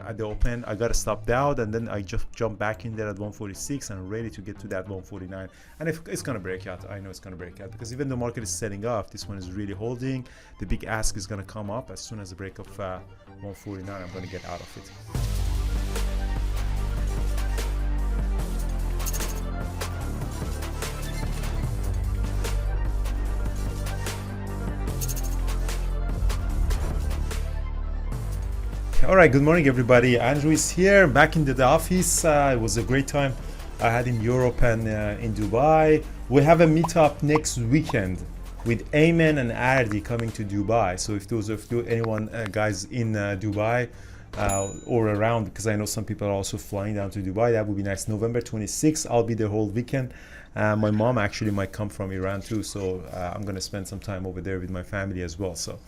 at the open. I got stopped out, and then I just jumped back in there at 146 and ready to get to that 149. And if it's gonna break out, I know it's gonna break out, because even the market is setting off, this one is really holding. The big ask is gonna come up as soon as the break of 149. I'm gonna get out of it. All right, good morning, everybody. Andrew is here, back into the office. It was a great time I had in Europe and in Dubai. We have a meetup next weekend with Ayman and Ardi coming to Dubai. So if those of you, anyone guys in Dubai or around, because I know some people are also flying down to Dubai, that would be nice. November 26th, I'll be the whole weekend. My mom actually might come from Iran too, so I'm gonna spend some time over there with my family as well. So,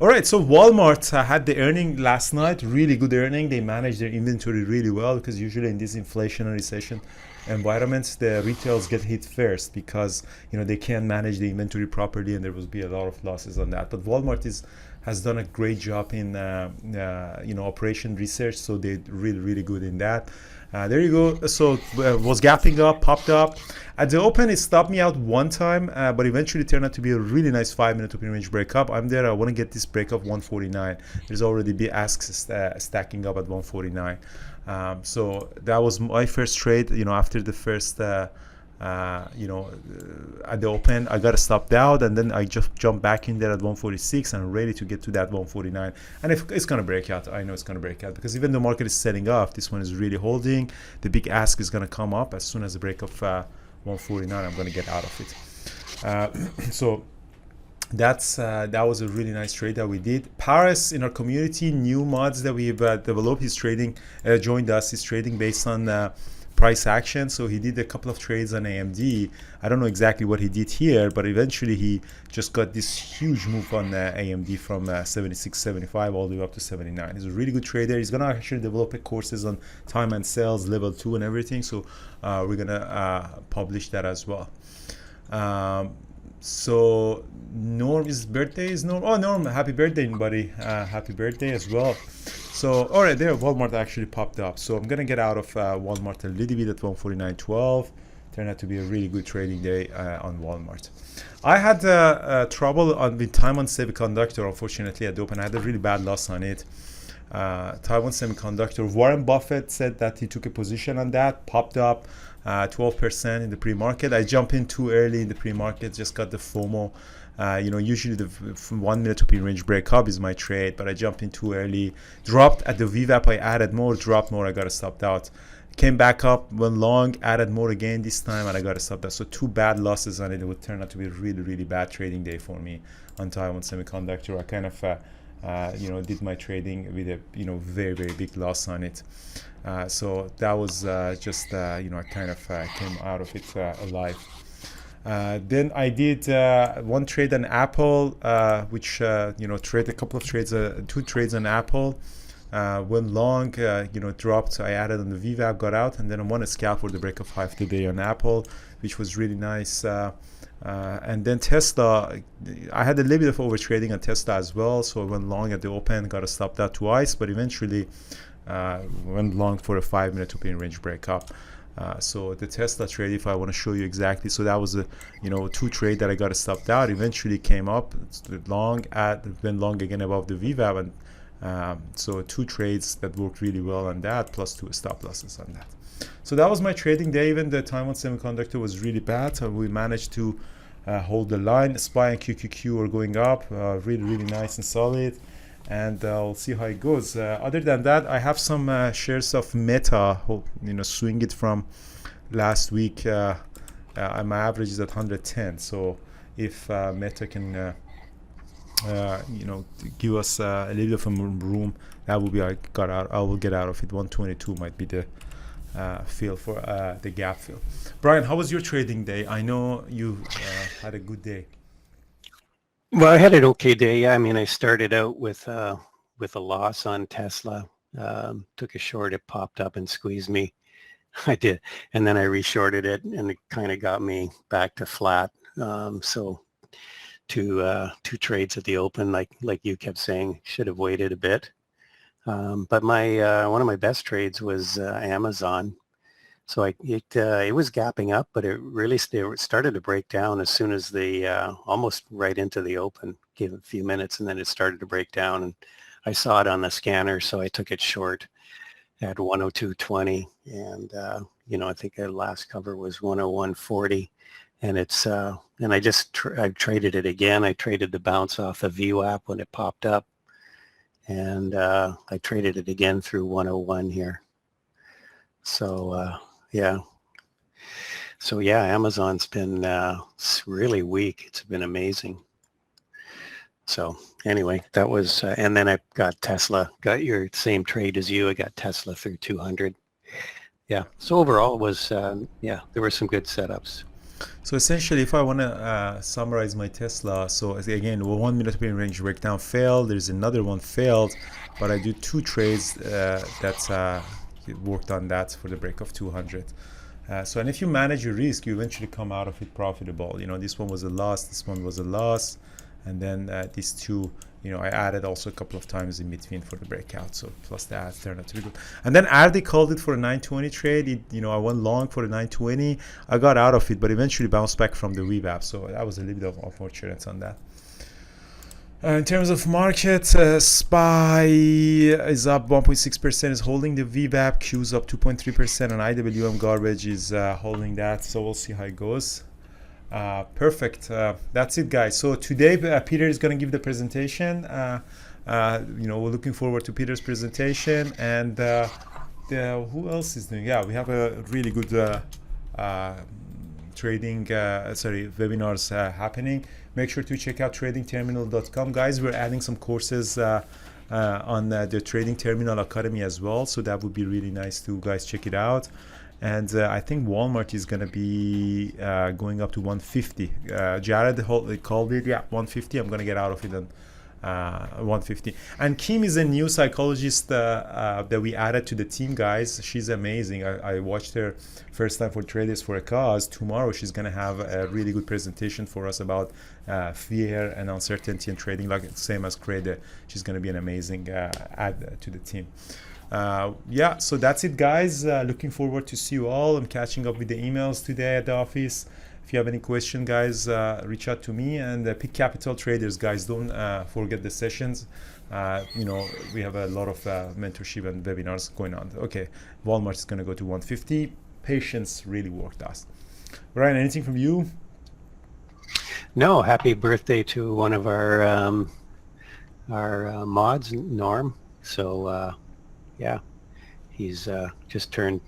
all right. So Walmart had the earning last night, really good earning. They managed their inventory really well, because usually in this inflationary recession environments, the retails get hit first, because they can't manage the inventory properly, and there will be a lot of losses on that. But Walmart has done a great job in operation research, so they're really good in that. There you go. So was gapping up, popped up at the open. It stopped me out one time, but eventually turned out to be a really nice 5-minute open range breakup. I'm there. I want to get this breakup 149. There's already big asks stacking up at 149. So that was my first trade. After the first at the open, I got stopped out, and then I just jumped back in there at 146 and ready to get to that 149. And if it's gonna break out, I know it's gonna break out, because even the market is setting off, this one is really holding. The big ask is gonna come up as soon as the break of 149. I'm gonna get out of it. So that was a really nice trade that we did. Paris, in our community, new mods that we've developed, he's trading, joined us. He's trading based on price action. So he did a couple of trades on AMD. I don't know exactly what he did here, but eventually he just got this huge move on AMD from 76.75 all the way up to 79. He's a really good trader. He's gonna actually develop courses on time and sales level 2 and everything, so we're gonna publish that as well. So Norm's birthday is Norm. Oh, Norm, happy birthday, buddy. Happy birthday as well. So, all right, there, Walmart actually popped up. So I'm going to get out of Walmart a little bit at 149.12. Turned out to be a really good trading day on Walmart. I had trouble with Taiwan Semiconductor, unfortunately, at the open. I had a really bad loss on it. Taiwan Semiconductor, Warren Buffett said that he took a position on that, popped up 12% in the pre-market. I jumped in too early in the pre-market, just got the FOMO. Usually the 1 minute open range breakup is my trade, but I jumped in too early, dropped at the VWAP. I added more, dropped more, I got stopped out. Came back up, went long, added more again this time, and I got stopped out. So 2 bad losses on it. It would turn out to be a really bad trading day for me on Taiwan Semiconductor. I kind of did my trading with a very big loss on it. So that was just I kind of came out of it alive. Then I did one trade on Apple, which trade a couple of trades, 2 trades on Apple. Went long, dropped. I added on the VWAP, got out, and then I won a scalp for the break of 5 today on Apple, which was really nice. And then Tesla, I had a little bit of over trading on Tesla as well, so I went long at the open, got stopped out twice, but eventually went long for a 5-minute open range breakup. So the Tesla trade, if I want to show you exactly, so that was a 2 trade that I got stopped out. Eventually came up long, went long again above the VWAP, and so 2 trades that worked really well on that, plus 2 stop losses on that. So that was my trading day. Even the Taiwan Semiconductor was really bad. We managed to hold the line. SPY and QQQ are going up, really nice and solid. And we'll see how it goes. Other than that, I have some shares of Meta. Swing it from last week. My average is at 110. So if Meta can, give us a little bit of room, that will be I will get out of it. 122 might be the fill for the gap fill. Brian, how was your trading day? I know you had a good day. Well, I had an okay day. I mean, I started out with a loss on Tesla. Took a short, it popped up and squeezed me. I did, and then I reshorted it, and it kind of got me back to flat. So two trades at the open, like you kept saying, should have waited a bit. But my one of my best trades was Amazon. So it was gapping up, but it really started to break down as soon as the almost right into the open. Gave it a few minutes, and then it started to break down. And I saw it on the scanner, so I took it short at 102.20, and I think the last cover was 101.40, and it's and I traded it again. I traded the bounce off the VWAP when it popped up, and I traded it again through 101 here. So yeah. So yeah, Amazon's been really weak. It's been amazing. So anyway, that was, and then I got Tesla, got your same trade as you. I got Tesla through 200. Yeah. So overall it was, there were some good setups. So essentially, if I want to summarize my Tesla, so again, 1 minute opinion range breakdown failed. There's another one failed, but I do two trades that worked on that for the break of 200. And if you manage your risk, you eventually come out of it profitable. This one was a loss, this one was a loss, and then these two, I added also a couple of times in between for the breakout. So plus the ads turned out to be good. And then Ardi called it for a 920 trade. I went long for the 920. I got out of it, but eventually bounced back from the VWAP. So that was a little bit of unfortunate on that. In terms of market, SPY is up 1.6%, is holding the VWAP. Q's up 2.3%, and IWM garbage is holding that. So we'll see how it goes. Perfect. That's it, guys. So today Peter is going to give the presentation. We're looking forward to Peter's presentation. And who else is doing? Yeah, we have a really good webinars happening. Make sure to check out tradingterminal.com, guys. We're adding some courses on the Trading Terminal Academy as well, so that would be really nice to guys check it out. And I think Walmart is gonna be going up to 150. Jared called it, 150. I'm gonna get out of it on 150. And Kim is a new psychologist that we added to the team, guys. She's amazing. I watched her first time for Traders for a Cause. Tomorrow she's gonna have a really good presentation for us about fear and uncertainty and trading, like same as Craig. She's gonna be an amazing add to the team. So that's it, guys. Looking forward to see you all. I'm catching up with the emails today at the office. If you have any question, guys, reach out to me. And Pick Capital Traders, guys, don't forget the sessions. We have a lot of mentorship and webinars going on. Okay, Walmart is going to go to 150. Patience really worked us. Ryan, anything from you? No, happy birthday to one of our mods, Norm. So yeah, he's just turned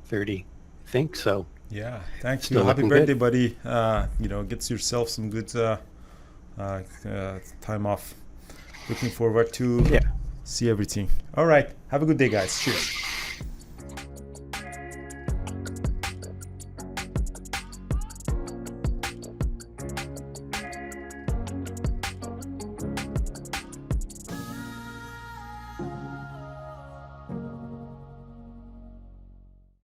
30, I think. So yeah, thank you. Happy birthday, buddy. Get yourself some good time off. Looking forward to see everything. All right, have a good day, guys. Cheers.